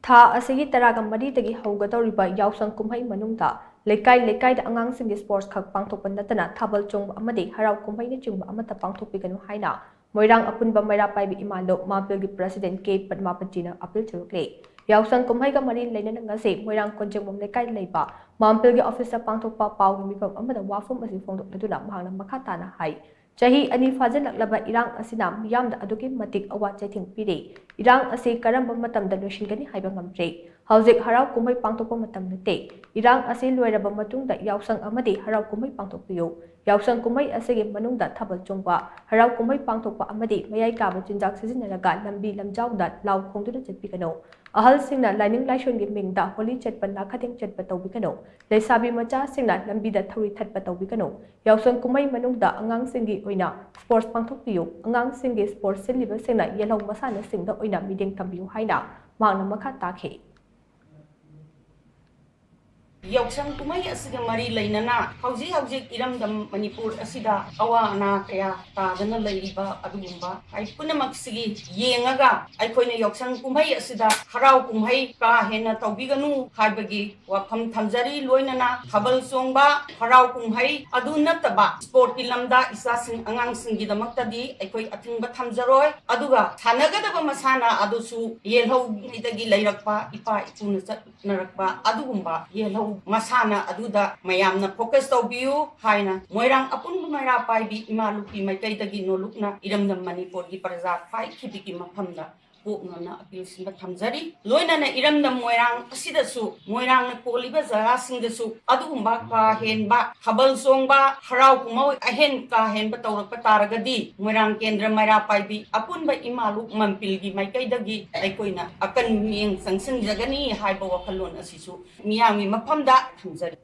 ꯊꯥ ꯑꯁꯤꯒꯤ ꯇꯔꯥꯒ ꯃꯔꯤꯗꯒꯤ ꯍꯧꯒꯗꯧꯔꯤꯕ ꯌꯥꯎꯁꯪ ꯀꯨꯝꯍꯩ ꯃꯅꯨꯡꯗ ꯂꯩꯀꯥꯏ ꯂꯩꯀꯥꯏꯗ ꯑꯉꯥꯡꯁꯤꯡꯒꯤ ꯁ꯭ꯄꯣꯔꯠꯁ ꯈꯛ ꯄꯥꯡꯊꯣꯛꯄ ꯅꯠꯇꯅ ꯊꯥꯕꯜ ꯆꯣꯡꯕ ꯑꯃꯗꯤ ꯍꯔꯥꯎ ꯀꯨꯝꯍꯩ ꯅꯆꯤꯡꯕ ꯑꯃꯠꯇ ꯄꯥꯡꯊꯣꯛꯄꯤꯒꯅꯨ ꯍꯥꯏꯅ ꯃꯣꯏꯔꯥꯡ ꯑꯄꯨꯟꯕ ꯃꯩꯔꯥ ꯄꯥꯏꯕꯤ ꯏꯃꯥꯂꯣꯛ ꯃꯥꯝꯄꯤꯜꯒꯤ ꯄ꯭ꯔꯦꯁꯤꯗꯦꯟꯠ ꯀꯦ ꯄꯥꯗꯥꯃꯥꯕꯇꯤꯅ ꯑꯄꯤꯜ ꯇꯧꯔꯛꯂꯤ꯫ ꯌꯥꯎꯁꯪ ꯀꯨꯝꯍꯩꯒ ꯃꯔꯤ ꯂꯩꯅꯅ ꯉꯁꯤ ꯃꯣꯏꯔꯥꯡ ꯀꯣꯟꯖꯦꯡꯕꯝ ꯂꯩꯀꯥꯏꯗ ꯂꯩꯕ ꯃꯥꯝꯄꯤꯜꯒꯤ ꯑꯣꯐꯤꯁꯇ ꯄꯥꯡꯊꯣꯛꯄ ꯄꯥꯎꯒꯤ ꯃꯤꯐꯝ ꯑꯃꯗ ꯋꯥꯐꯝ ꯑꯁꯤ ꯐꯣꯡꯗꯣꯛꯂꯗꯨꯅ ꯃꯍꯥꯛꯅ ꯃꯈꯥ ꯇꯥꯅ ꯍꯥꯏ꯫ ꯆꯍꯤ 2 ꯐꯥꯖꯤꯜꯂꯛꯂꯕ ꯏꯔꯥꯡ ꯑꯁꯤꯅ ꯃꯤꯌꯥꯝꯗ ꯑꯗꯨꯛꯀꯤ ꯃꯇꯤꯛ ꯑꯋꯥ ꯆꯩꯊꯦꯡ ꯄꯤꯔꯤ꯫ ꯏꯔꯥꯡ ꯑꯁꯤ ꯀꯔꯝꯕ ꯃꯇꯝꯗ ꯂꯣꯏꯁꯤꯟꯒꯅꯤ ꯍꯥꯏꯕ ꯉꯝꯗ꯭ꯔꯤ꯫ ꯍꯧꯖꯤꯛ ꯍꯔꯥꯎ ꯀꯨꯝꯍꯩ ꯄꯥꯡꯊꯣꯛꯄ ꯃꯇꯝ ꯅꯠꯇꯦ꯫ ꯏꯔꯥꯡ ꯑꯁꯤ ꯂꯣꯏꯔꯕ ꯃꯇꯨꯡꯗ ꯌꯥꯎꯁꯪ ꯑꯃꯗꯤ ꯍꯔꯥꯎ ꯀꯨꯝꯍꯩ ꯄꯥꯡꯊꯣꯛꯄꯤꯌꯨ꯫ ꯌꯥꯎꯁꯪ ꯀꯨꯝꯍꯩ ꯑꯁꯤꯒꯤ ꯃꯅꯨꯡꯗ ꯊꯥꯕꯜ ꯆꯣꯡꯕ, ꯍꯔꯥꯎ ꯀꯨꯝꯍꯩ ꯄꯥꯡꯊꯣꯛꯄ ꯑꯃꯗꯤ ꯃꯌꯥꯏ ꯀꯥꯕ ꯆꯤꯟꯖꯥꯛ ꯁꯤꯖꯤꯟꯅꯔꯒ ꯂꯝꯕꯤ ꯂꯝꯖꯥꯎꯗ ꯂꯥꯎ ꯈꯣꯡꯗꯨꯅ ꯆꯠꯄꯤꯒꯅꯨ꯫ ꯑꯍꯜꯁꯤꯡꯅ ꯂꯥꯏꯅꯤꯡ ꯂꯥꯏꯁꯣꯟꯒꯤ ꯃꯤꯡꯗ ꯍꯣꯂꯤ ꯆꯠꯄ ꯅꯥꯈꯗꯦꯡ ꯆꯠꯄ ꯇꯧꯕꯤꯒꯅꯨ꯫ ꯂꯩꯁꯥꯕꯤ ꯃꯆꯥꯁꯤꯡꯅ ꯂꯝꯕꯤꯗ ꯊꯧꯔꯤ ꯊꯠꯄ ꯇꯧꯕꯤꯒꯅꯨ꯫ ꯌꯥꯎꯁꯪ ꯀꯨꯝꯍꯩ ꯃꯅꯨꯡꯗ ꯑꯉꯥꯡꯁꯤꯡꯒꯤ ꯑꯣꯏꯅ ꯁ꯭ꯄꯣꯔꯠꯁ ꯄꯥꯡꯊꯣꯛꯄꯤꯌꯨ꯫ ꯑꯉꯥꯡꯁꯤꯡꯒꯤ ꯁ꯭ꯄꯣꯔꯠꯁ ꯁꯤꯜꯂꯤꯕꯁꯤꯡꯅ ꯌꯦꯜꯍꯧ ꯃꯁꯥꯟꯅꯁꯤꯡꯗ ꯑꯣꯏꯅ ꯃꯤꯠꯌꯦꯡ ꯊꯝꯕꯤꯌꯨ ꯍꯥꯏꯅ ꯃꯍꯥꯛꯅ ꯃꯈꯥ ꯇꯥꯈꯤ꯫ ꯌꯥꯎꯁꯪ ꯀꯨꯝꯍꯩ ꯑꯁꯤꯒ ꯃꯔꯤ ꯂꯩꯅꯅ ꯍꯧꯖꯤꯛ ꯏꯔꯝꯗꯝ ꯃꯅꯤꯄꯨꯔ ꯑꯁꯤꯗ ꯑꯋꯥ ꯑꯅꯥ ꯀꯌꯥ ꯇꯥꯗꯅ ꯂꯩꯔꯤꯕ ꯑꯗꯨꯒꯨꯝꯕ ꯄꯨꯝꯅꯃꯛꯁꯤꯒꯤ ꯌꯦꯡꯉꯒ ꯑꯩꯈꯣꯏꯅ ꯌꯥꯎꯁꯪ ꯀꯨꯝꯍꯩ ꯑꯁꯤꯗ ꯍꯔꯥꯎ ꯀꯨꯝꯍꯩ ꯀꯥ ꯍꯦꯟꯅ ꯇꯧꯕꯤꯒꯅꯨ ꯍꯥꯏꯕꯒꯤ ꯋꯥꯐꯝ ꯊꯝꯖꯔꯤ꯫ ꯂꯣꯏꯅꯅ ꯊꯥꯕꯜ ꯆꯣꯡꯕ, ꯍꯔꯥꯎ ꯀꯨꯝꯍꯩ ꯑꯗꯨ ꯅꯠꯇꯕ ꯁ꯭ꯄꯣꯔꯠꯀꯤ ꯂꯝꯗ ꯏꯆꯥꯁꯤꯡ ꯑꯉꯥꯡꯁꯤꯡꯒꯤꯗꯃꯛꯇꯗꯤ ꯑꯩꯈꯣꯏ ꯑꯊꯤꯡꯕ ꯊꯝꯖꯔꯣꯏ꯫ ꯑꯗꯨꯒ ꯁꯥꯟꯅꯒꯗꯕ ꯃꯁꯥꯟꯅ ꯑꯗꯨꯁꯨ ꯌꯦꯜꯍꯧꯉꯩꯗꯒꯤ ꯂꯩꯔꯛꯄ ꯏꯄꯥ ꯏꯄꯨꯅ ꯆꯠꯅꯔꯛꯄ ꯑꯗꯨꯒꯨꯝꯕ ꯌꯦꯜꯍꯧ ꯃꯁꯥꯟꯅ ꯑꯗꯨꯗ ꯃꯌꯥꯝꯅ ꯐꯣꯀꯁ ꯇꯧꯕꯤꯌꯨ ꯍꯥꯏꯅ ꯃꯣꯏꯔꯥꯡ ꯑꯄꯨꯟꯕ ꯃꯩꯔꯥ ꯄꯥꯏꯕꯤ ꯏꯃꯥꯂꯨꯄꯤ ꯃꯥꯏꯀꯩꯗꯒꯤ ꯅꯣꯂꯨꯛꯅ ꯏꯔꯝꯗꯝ ꯃꯅꯤꯄꯨꯔꯒꯤ ꯄ꯭ꯔꯖꯥ ꯈ꯭ꯋꯥꯏꯈꯤꯕꯤꯒꯤ ꯃꯐꯝꯗ ꯄꯣꯛꯅꯅ ꯑꯄꯤꯜꯁꯤꯡꯕ ꯊꯝꯖꯔꯤ꯫ ꯂꯣꯏꯅꯅ ꯏꯔꯝꯗꯝ ꯃꯣꯏꯔꯥꯡ ꯑꯁꯤꯗꯁꯨ ꯃꯣꯏꯔꯥꯡꯅ ꯀꯣꯜꯂꯤꯕ ꯖꯒꯥꯁꯤꯡꯗꯁꯨ ꯑꯗꯨꯒꯨꯝꯕ ꯀꯥ ꯍꯦꯟꯕ ꯊꯥꯕꯜ ꯆꯣꯡꯕ, ꯍꯔꯥꯎ ꯀꯨꯝꯍꯩ ꯑꯍꯦꯟ ꯀꯥ ꯍꯦꯟꯕ ꯇꯧꯔꯛꯄ ꯇꯥꯔꯒꯗꯤ ꯃꯣꯏꯔꯥꯡ ꯀꯦꯟꯗ꯭ꯔ ꯃꯩꯔꯥ ꯄꯥꯏꯕꯤ ꯑꯄꯨꯟꯕ ꯏꯃꯥꯂꯨꯛ ꯃꯥꯝꯄꯤꯜꯒꯤ ꯃꯥꯏꯀꯩꯗꯒꯤ ꯑꯩꯈꯣꯏꯅ ꯑꯀꯟꯕ ꯃꯤꯠꯌꯦꯡ ꯆꯪꯁꯤꯟꯖꯒꯅꯤ ꯍꯥꯏꯕ ꯋꯥꯈꯜꯂꯣꯟ ꯑꯁꯤꯁꯨ ꯃꯤꯌꯥꯝꯒꯤ ꯃꯐꯝꯗ ꯊꯝꯖꯔꯤ꯫